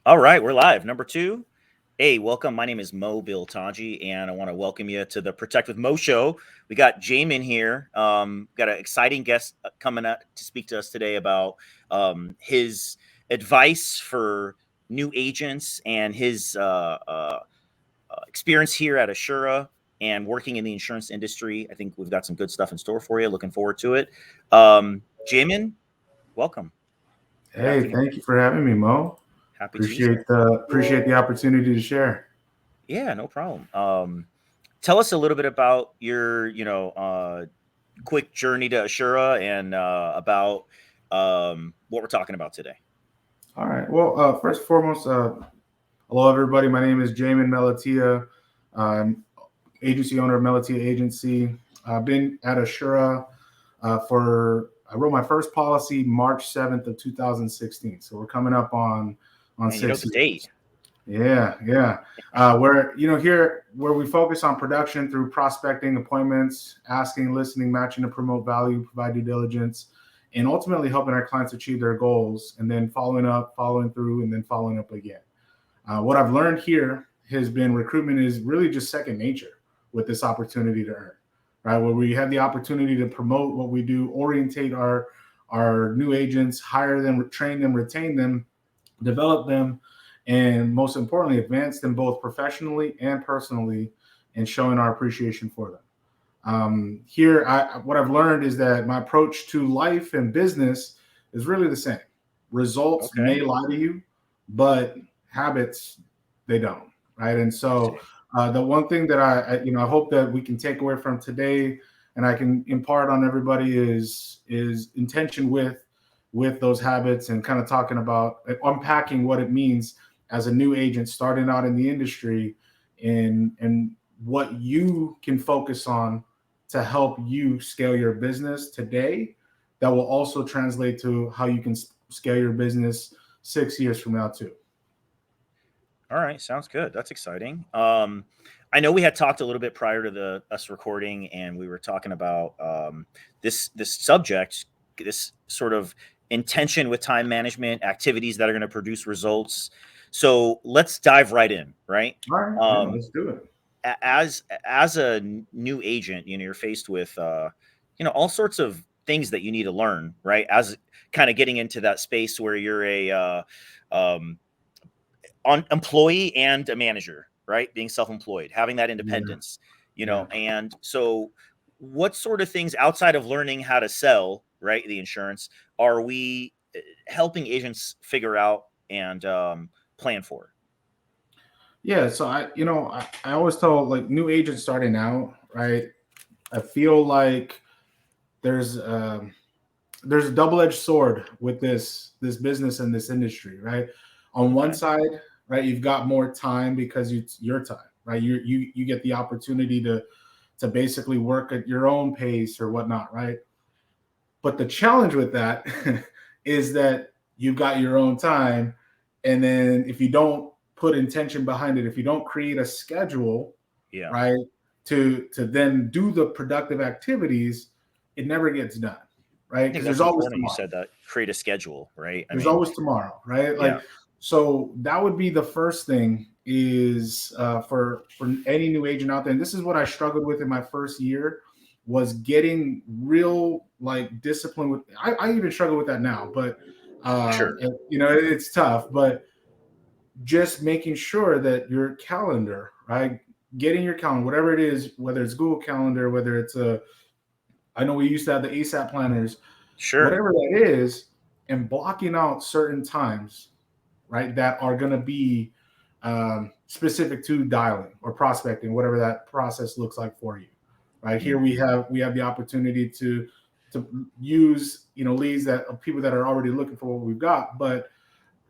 All right, we're live. Number two. Hey, welcome. My name is Moe Biltagi, and I want to welcome you to the Protect with Mo show. We got Jamin here. Got an exciting guest coming up to speak to us today about his advice for new agents and his experience here at Assura and working in the insurance industry. I think we've got some good stuff in store for you. Looking forward to it. Jamin, welcome. Good Hey, afternoon. thank you for having me, Mo. Happy to do so. Appreciate the opportunity to share. Yeah, no problem. Tell us a little bit about your, quick journey to Ashura and about what we're talking about today. All right. Well, first and foremost, hello everybody. My name is Jamin Melatia. I'm agency owner of Melatia Agency. I've been at Assura I wrote my first policy March 7th of 2016. So we're coming up on Man, you know six the date. years. Yeah, yeah. Where here where we focus on production through prospecting, appointments, asking, listening, matching to promote value, provide due diligence, and ultimately helping our clients achieve their goals, and then following up, following through, and then following up again. What I've learned here has been recruitment is really just second nature with this opportunity to earn, right? Where we have the opportunity to promote what we do, orientate our new agents, hire them, train them, retain them, develop them, and most importantly, advance them both professionally and personally, and showing our appreciation for them. What I've learned is that my approach to life and business is really the same. Results Okay. may lie to you, but habits they don't, right? And so, Interesting. the one thing that I hope that we can take away from today, and I can impart on everybody is intention with those habits, and kind of talking about unpacking what it means as a new agent starting out in the industry, and what you can focus on to help you scale your business today, that will also translate to how you can scale your business 6 years from now too. All right, sounds good. That's exciting. I know we had talked a little bit prior to the us recording, and we were talking about this subject, this sort of intention with time management activities that are going to produce results. So let's dive right in. Right. All right, yeah, Um, let's do it. as a new agent, you're faced with all sorts of things that you need to learn, right? As kind of getting into that space where you're a um, employee and a manager, right? Being self-employed, having that Yeah, independence, yeah. and so what sort of things outside of learning how to sell, right, the insurance, are we helping agents figure out and plan for? Yeah, so I always tell like new agents starting out, right? I feel like there's um, there's a double-edged sword with this business and this industry, right? On one Okay. side, right, you've got more time because it's your time, right? You get the opportunity to basically work at your own pace or whatnot, right? But the challenge with that is that you've got your own time, and then if you don't put intention behind it, if you don't create a schedule, Yeah. right, to then do the productive activities, it never gets done, right? I think Because that's there's always important you tomorrow. said that. Create a schedule, right? I There's mean, always tomorrow, right? yeah. Like, so that would be the first thing is for any new agent out there. And this is what I struggled with in my first year, was getting real like discipline with. I even struggle with that now, but Sure. it's tough. But just making sure that your calendar, right? Getting your calendar, whatever it is, whether it's Google Calendar, whether it's I know we used to have the ASAP planners, Sure. whatever that is, and blocking out certain times, right, that are going to be specific to dialing or prospecting, whatever that process looks like for you. Right here, Mm. we have the opportunity to use leads that of people that are already looking for what we've got. But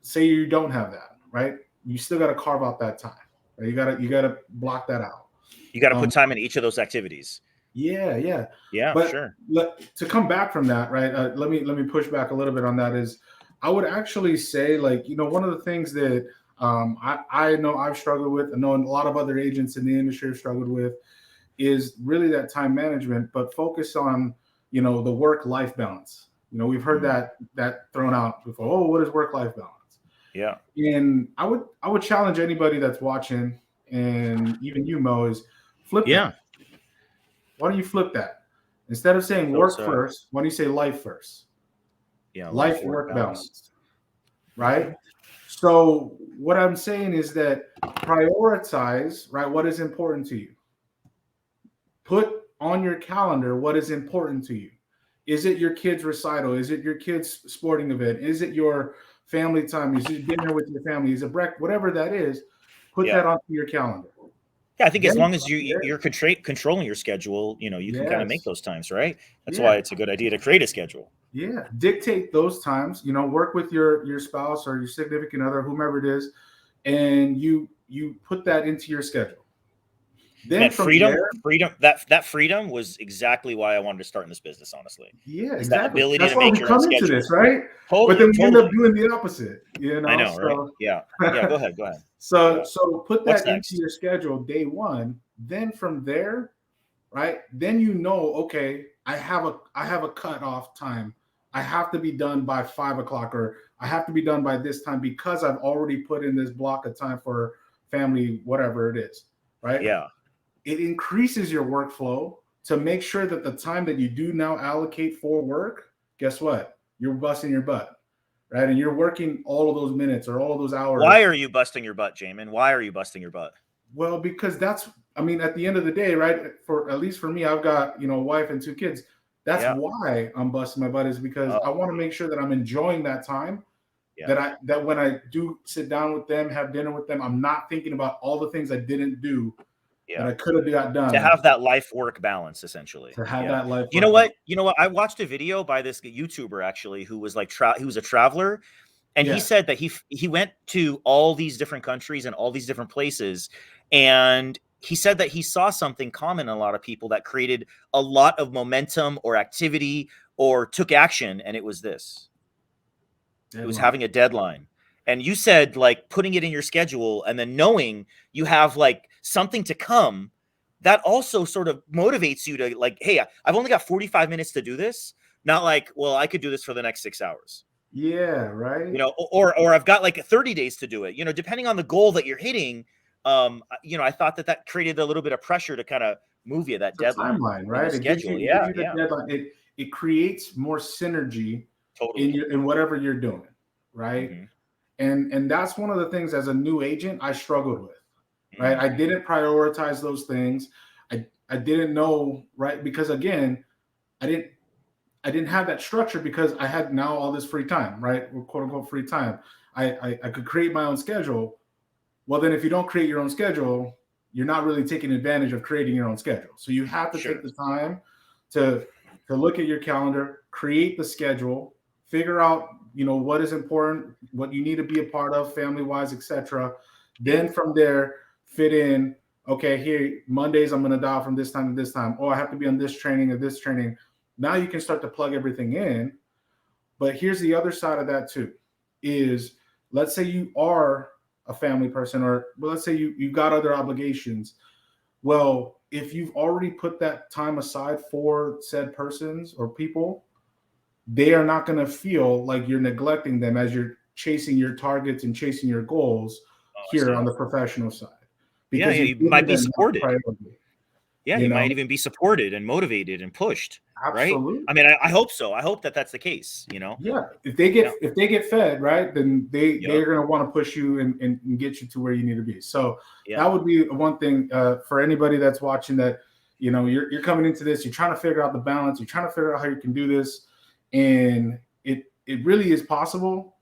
say you don't have that, right? You still got to carve out that time. Right? You gotta block that out. You got to put Um, time in each of those activities. yeah, yeah. Yeah, But sure. to come back from that, right? Let me push back a little bit on that. Is I would actually say, like, one of the things that I know I've struggled with, I know a lot of other agents in the industry have struggled with, is really that time management, but focus on the work life balance. We've heard Mm. that thrown out before. Oh, what is work life balance? Yeah. And I would challenge anybody that's watching, and even you, Mo, is flip Yeah. that. Why don't you flip that? Instead of saying So it's work first, why don't you say life first? yeah, life Life work work balance. balance, right? So what I'm saying is that prioritize, right, what is important to you. Put on your calendar what is important to you. Is it your kid's recital? Is it your kid's sporting event? Is it your family time? Is it dinner with your family? Is it breakfast? Whatever that is, put Yeah. that onto your calendar. Yeah, I think as Then long as from there, you're controlling your schedule, you can kind of make yes, those times, right? That's why yeah, it's a good idea to create a schedule. yeah. Dictate those times. Work with your spouse or your significant other, whomever it is, and you put that into your schedule. Man, Then from freedom, there, freedom, that freedom was exactly why I wanted to start in this business, honestly. yeah, Is that exactly. ability That's to why make we your own come into this, schedule. right? But Totally, then we end up totally. doing the opposite, I know, right? So Yeah. Yeah, go ahead, go ahead. so Yeah. so put What's that into next? your schedule day one. Then from there, right? Then okay, I have a cutoff time. I have to be done by 5 o'clock, or I have to be done by this time because I've already put in this block of time for family, whatever it is, right? Yeah. It increases your workflow to make sure that the time that you do now allocate for work, guess what? You're busting your butt, right? And you're working all of those minutes or all of those hours. Why are you busting your butt, Jamin? Why are you busting your butt? Well, because I mean, at the end of the day, right? For at least for me, I've got, a wife and two kids. That's Yeah. why I'm busting my butt, is because I Oh, want to make sure that I'm enjoying that time. yeah. That when I do sit down with them, have dinner with them, I'm not thinking about all the things I didn't do that Yeah. I could have got To done have that life work balance, essentially. to have Yeah. that life You know work balance. what? You know what? I watched a video by this YouTuber actually who was like he was a traveler, and he Yeah. said that he went to all these different countries and all these different places, and he said that he saw something common in a lot of people that created a lot of momentum or activity or took action, and it was this. It was Deadline. having a deadline. And you said like putting it in your schedule and then knowing you have like something to come, that also sort of motivates you to like, hey, I've only got 45 minutes to do this. Not like, well, I could do this for the next 6 hours. Yeah, right. Or I've got like 30 days to do it. Depending on the goal that you're hitting, I thought that created a little bit of pressure to kind of move you that It's a deadline timeline, in the right? schedule. It gives Yeah, you the yeah, deadline. It creates more synergy totally. in whatever you're doing, right? Mm-hmm. And that's one of the things as a new agent I struggled with, right? I Mm-hmm. didn't prioritize those things. I didn't know, right? Because again, I didn't I didn't have that structure because I had now all this free time, right? Quote unquote free time. I could create my own schedule. Well, then if you don't create your own schedule, you're not really taking advantage of creating your own schedule. So you have to take Sure. the time to look at your calendar, create the schedule, figure out what is important, what you need to be a part of, family wise, etc. Yeah. Then from there, fit in. Okay, here Mondays I'm going to dial from this time to this time. Oh, I have to be on this training or this training. Now you can start to plug everything in. But here's the other side of that too: is let's say you are a family person, or let's say you've got other obligations. Well, if you've already put that time aside for said persons or people, they are not going to feel like you're neglecting them as you're chasing your targets and chasing your goals Oh, I here see. on the professional side, Yeah, because yeah, you've you given might be them that supported. priority. Yeah, You you might know, even be supported and motivated and pushed, right? absolutely. I mean, I hope so. I hope that that's the case, Yeah, if they get Yeah. fed, right, then Yep. they're going to want to push you and get you to where you need to be. So Yeah. that would be one thing for anybody that's watching, that you're coming into this, you're trying to figure out the balance, you're trying to figure out how you can do this, and it really is possible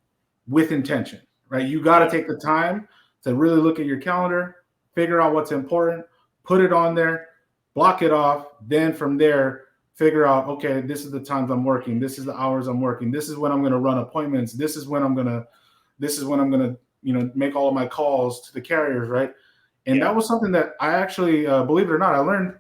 with intention, right? You got to Yeah. take the time to really look at your calendar, figure out what's important, put it on there, block it off. Then from there, figure out, okay, this is the times I'm working, this is the hours I'm working, this is when I'm going to run appointments, this is when I'm going to make all of my calls to the carriers, right? And that Yeah. was something that I actually, believe it or not, I learned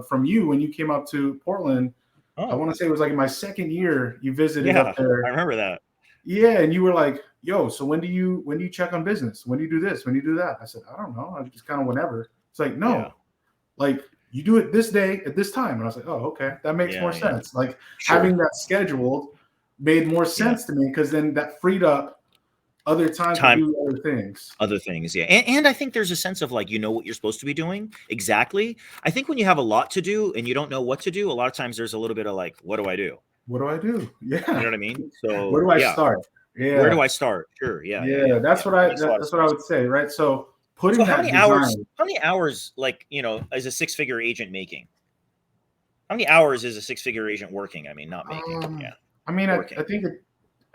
from you when you came up to Portland. I Oh, want to say it was like in my second year you visited up yeah. I there. remember that. Yeah, and you were like, "Yo, so when do you check on business? When do you do this? When do you do that?" I said, "I don't know. I just kind of whenever." It's like, Yeah. no, like you do it this day at this time. And I was like, "Oh, okay, that makes more Yeah. Yeah. sense." Like Sure. having that scheduled made more Yeah. sense to me, because then that freed up other time to time do other things. other things. Yeah. And I think there's a sense of like, you know what you're supposed to be doing exactly. I think when you have a lot to do and you don't know what to do, a lot of times there's a little bit of like, what do I do? What do I do? You know Yeah. what I mean? Where So do I yeah, start? where do Yeah. I start? Sure. Yeah, yeah, Yeah. yeah, yeah. That makes a lot of That's what I sense. would say, right? So So putting that design. how many hours, like, is a six-figure agent making? How many hours is a six-figure agent working? I mean, not making. Yeah. I mean, Working. I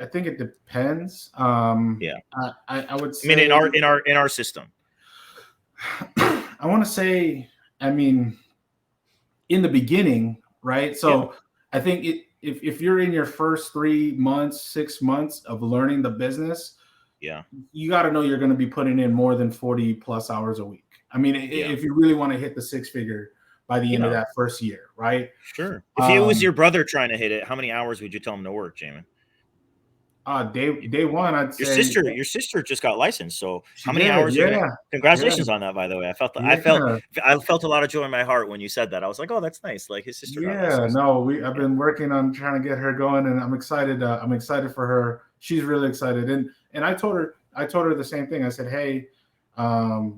think it depends. Yeah. I would I mean, say in our system. I want to say, I mean, in the beginning, right? Yeah. So I think if you're in your first 3 months, 6 months of learning the business, Yeah. you got to know you're going to be putting in more than 40 plus hours a week. I mean, Yeah. if you really want to hit the six figure by the end of Yeah. that first year, right? Sure. If it was your brother trying to hit it, how many hours would you tell him to work, Jamin? Day one, I'd say Your sister just got licensed. So she how many did. hours are you gonna? Yeah. Yeah. Congratulations on that, by the way. Yeah. I felt a lot of joy in my heart when you said that. I was like, oh, that's nice. Like his sister got Yeah, licensed. no, I've Yeah. been working on trying to get her going, and I'm excited. I'm excited for her. She's really excited, and I told her the same thing. I said, hey,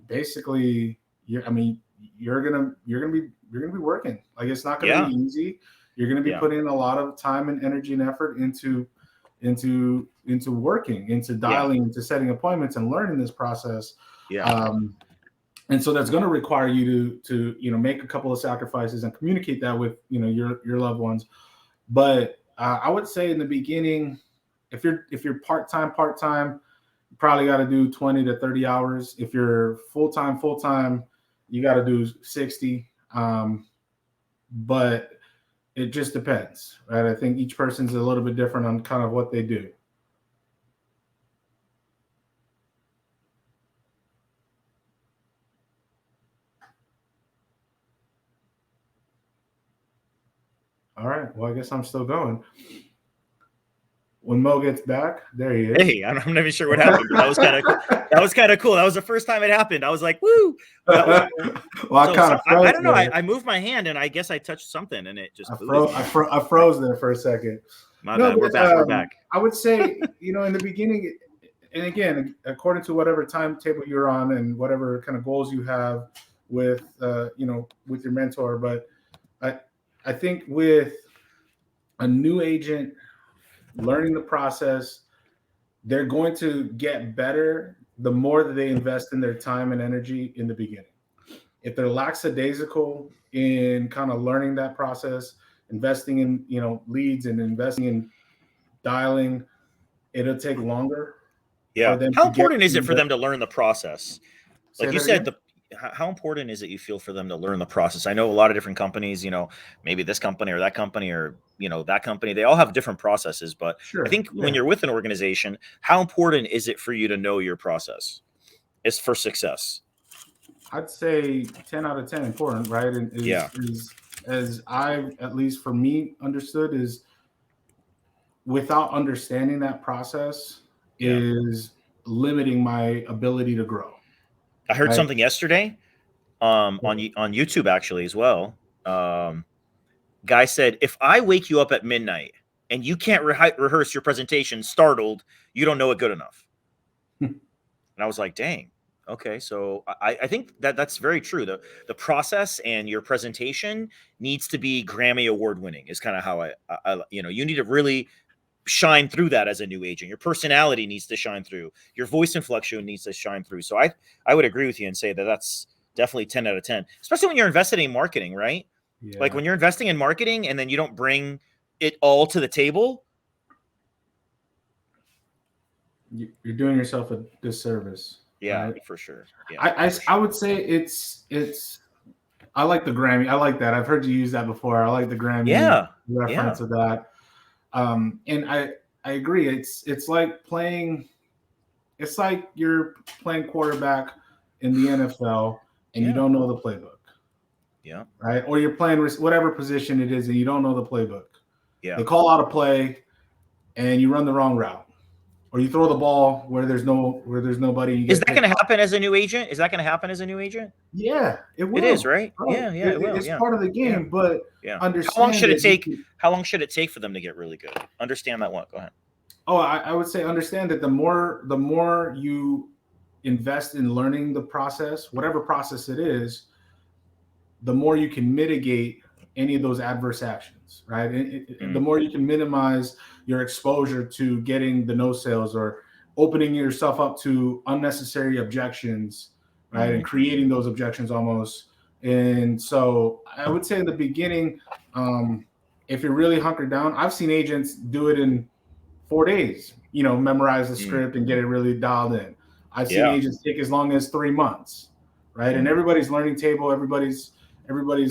basically, I mean, you're gonna be working. Like it's not gonna be Yeah. easy. You're gonna be Yeah. putting a lot of time and energy and effort into working, into dialing, into setting appointments, and learning this process. Yeah. And so that's going to require you to make a couple of sacrifices and communicate that with your loved ones. But I would say in the beginning, if you're part-time, you probably got to do 20 to 30 hours. If you're full-time, you got to do 60. But it just depends, right? I think each person's a little bit different on kind of what they do. All right. Well, I guess I'm still going. When Mo gets back, there he is. Hey, I'm not even sure what happened, but that was kind of cool. That was kind of cool. That was the first time it happened. I was like, woo. That was cool. Well, I don't know. I moved my hand and I guess I touched something and it just I froze there for a second. My bad. We're back. We're back. I would say, in the beginning, and again, according to whatever timetable you're on and whatever kind of goals you have with with your mentor, but I think with a new agent learning the process, they're going to get better the more that they invest in their time and energy in the beginning. If they're lackadaisical in kind of learning that process, investing in leads and investing in dialing, it'll take longer. Yeah. For them How to get important is it for them to learn the process? Like you said, again? how important is it you feel for them to learn the process? I know a lot of different companies, maybe this company or that company or, that company, they all have different processes. But Sure. I think when you're with an organization, how important is it for you to know your process is for success? I'd say 10 out of 10 important, right? And is as I, at least for me, understood is without understanding that process is limiting my ability to grow. I heard something yesterday on YouTube actually as well. Guy said, if I wake you up at midnight and you can't rehearse your presentation startled, you don't know it good enough. And I was like, dang. Okay, so I think that's very true. The process and your presentation needs to be Grammy Award winning is kind of how I you need to really shine through that as a new agent. Your personality needs to shine through. Your voice inflection needs to shine through. So I would agree with you and say that that's definitely 10 out of 10, especially when you're investing in marketing, right? Yeah. Like when you're investing in marketing and then you don't bring it all to the table, you're doing yourself a disservice. Yeah, right? For sure. Yeah, I would say it's I like the Grammy. I like that. I've heard you use that before. I like the Grammy reference of that. And I agree. It's like playing. It's like you're playing quarterback in the NFL and you don't know the playbook. Yeah. Right. Or you're playing whatever position it is and you don't know the playbook. Yeah. They call out a play and you run the wrong route. Or you throw the ball where there's nobody. Is that going to happen as a new agent? Yeah, it will. It is, right? Yeah, it will. It's part of the game, but understand. How long should it take for them to get really good? Understand that one. Go ahead. Oh, I would say understand that the more you invest in learning the process, whatever process it is, the more you can mitigate any of those adverse actions, right? The Mm, more you can minimize your exposure to getting the no sales or opening yourself up to unnecessary objections, right? And mm, creating those objections almost. And so I would say in the beginning, if you're really hunkered down, I've seen agents do it in 4 days, memorize the mm. script and get it really dialed in. I've seen Yeah. agents take as long as 3 months, right? And Mm, everybody's learning table, everybody's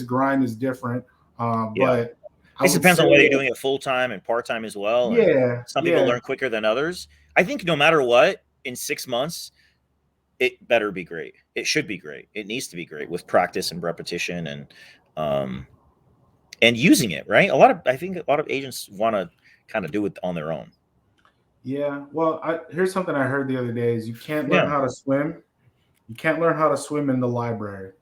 grind is different. yeah. But I This would depends say on whether you're that, doing it full time and part time as well. And yeah, some people yeah, learn quicker than others. I think no matter what, in 6 months, it better be great. It should be great. It needs to be great with practice and repetition um and using it, right? I think a lot of agents want to kind of do it on their own. yeah. Well, here's something I heard the other day: is you can't learn Yeah. how to swim. You can't learn how to swim in the library.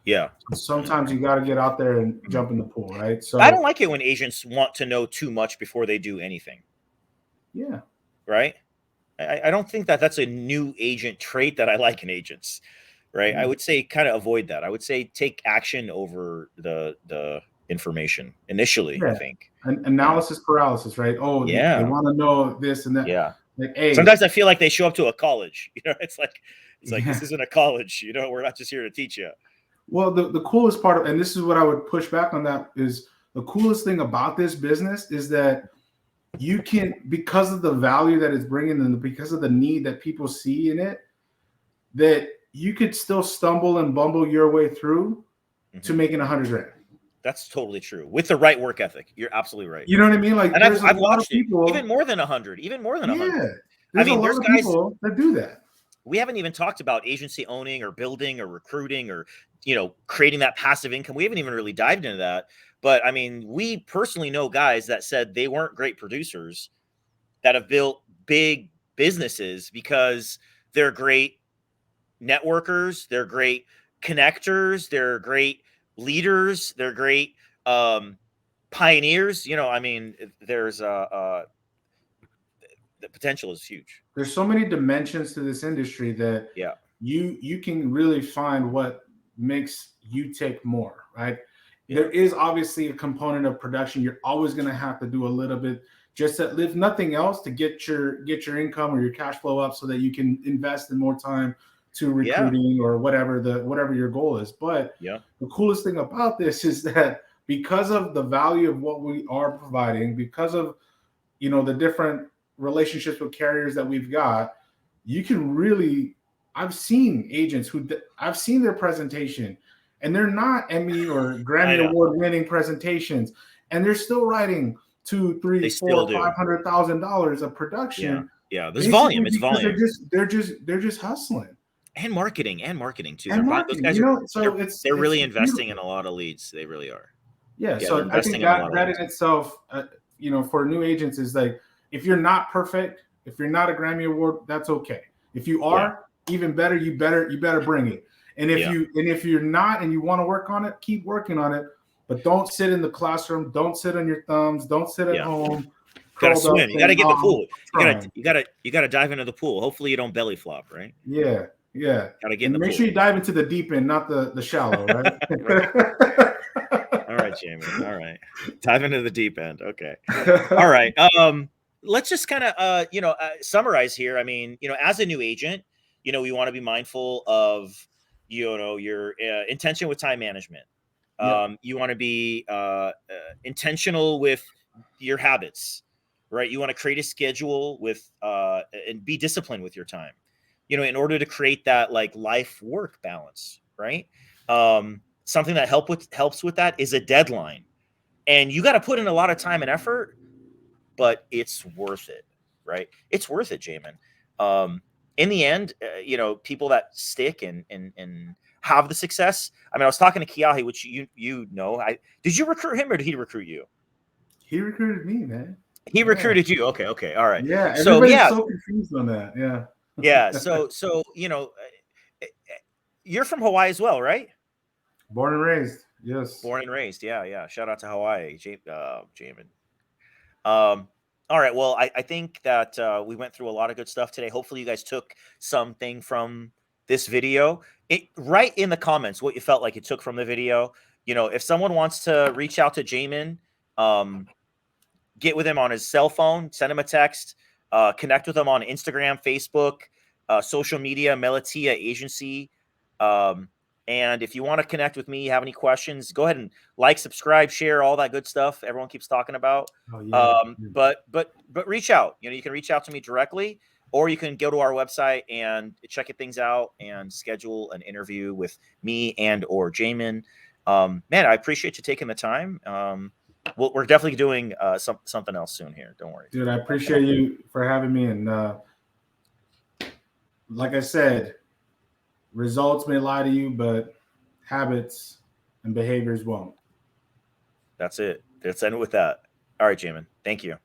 Yeah. Sometimes you got to get out there and Mhm. jump in the pool, right? I don't So, like it when agents want to know too much before they do anything, yeah, right? I don't think that that's a new agent trait that I like in agents, right? I yeah, would say kind of avoid that. I would say take action over the information initially. I yeah. think, yeah, Analysis paralysis, right? Oh, they yeah, want to know this and that. yeah. Like, hey, Sometimes I feel like they show up to a college. It's like this yeah. isn't a college. We're not just here to teach you. Well, the coolest part of, and this is what I would push back on that, is the coolest thing about this business is that you can, because of the value that it's bringing and because of the need that people see in it, that you could still stumble and bumble your way through to Hmm. making 100 grand. That's totally true. With the right work ethic, you're absolutely right. You know what I mean? Like And I've there's a I've lot of watched it even people. more than 100, even more than 100. Yeah, I there's a mean, lot there's of guys people that do that. we haven't even talked about agency owning or building or recruiting or creating that passive income. We haven't even really dived into that. But I mean, we personally know guys that said they weren't great producers that have built big businesses because they're great networkers, they're great connectors, they're great leaders, they're great pioneers. I mean, there's the potential is huge. There's so many dimensions to this industry that Yeah, you can really find what makes you take more, right? yeah, There is obviously a component of production. You're always going to have to do a little bit, just to, if nothing else, to get your income or your cash flow up so that you can invest in more time to yeah, recruiting or whatever your goal is. But yeah, the coolest thing about this is that because of the value of what we are providing, because of the different relationships with carriers that we've got, you can really, I've seen agents I've seen their presentation and they're not Emmy or I Grammy know. Award winning presentations, and they're still writing two, They three, still four, do. $500,000 of Yeah, production, yeah. There's volume. basically It's because volume they're just hustling and marketing too. and Those marketing. guys are So they're it's they're it's really investing in beautiful. a lot of leads. They really are. Yeah, Yeah, they're so I investing think in a that lot of that in leads. itself, for new agents is like, if you're not perfect, if you're not a Grammy Award, that's okay. If you Yeah, are, even better, you better bring it. And if yeah, you're not and you want to work on it, keep working on it, but don't sit in the classroom, don't sit on your thumbs, don't sit at yeah. home Got to curled up swim. You got to saying, get in the "Oh, pool. I'm trying." You got to dive into the pool. Hopefully, you don't belly flop. Right. Yeah, yeah. Got to get in And the make sure pool. you dive into the deep end, not the shallow, right? Right. All right, Jamie. All right. Dive into the deep end. Okay. All right. Let's just kind of summarize here. I mean, as a new agent, we want to be mindful of your intention with time management. Yep. You want to be intentional with your habits, right? You want to create a schedule with and be disciplined with your time. In order to create that like life work balance, right? Something that helps with that is a deadline, and you got to put in a lot of time and effort, but it's worth it, right? It's worth it, Jamin. In the end, people that stick and have the success. I mean, I was talking to Kiahi, which I did you recruit him or did he recruit you? He recruited me, man. He Yeah. recruited you. Okay, okay, all right. Yeah, So everybody's yeah, so confused on that. Yeah. yeah. So you're from Hawaii as well, right? Born and raised. Yes. Born and raised. Yeah, yeah. Shout out to Hawaii, Jamin. Um, All right. Well, I think that we went through a lot of good stuff today. Hopefully, you guys took something from this video. Write in the comments what you felt like you took from the video. You know, if someone wants to reach out to Jamin, um, get with him on his cell phone, send him a text, connect with him on Instagram, Facebook, social media, Melatia Agency. Um, and if you want to connect with me, have any questions, go ahead and like, subscribe, share, all that good stuff everyone keeps talking about. Oh yeah. But reach out. You know, you can reach out to me directly, or you can go to our website and check things out and schedule an interview with me and or Jamin. Man, I appreciate you taking the time. We're definitely doing something else soon here. Don't worry. Dude, I appreciate you for having me. And like I said, results may lie to you, but habits and behaviors won't. That's it. Let's end it with that. All right, Jamin. Thank you.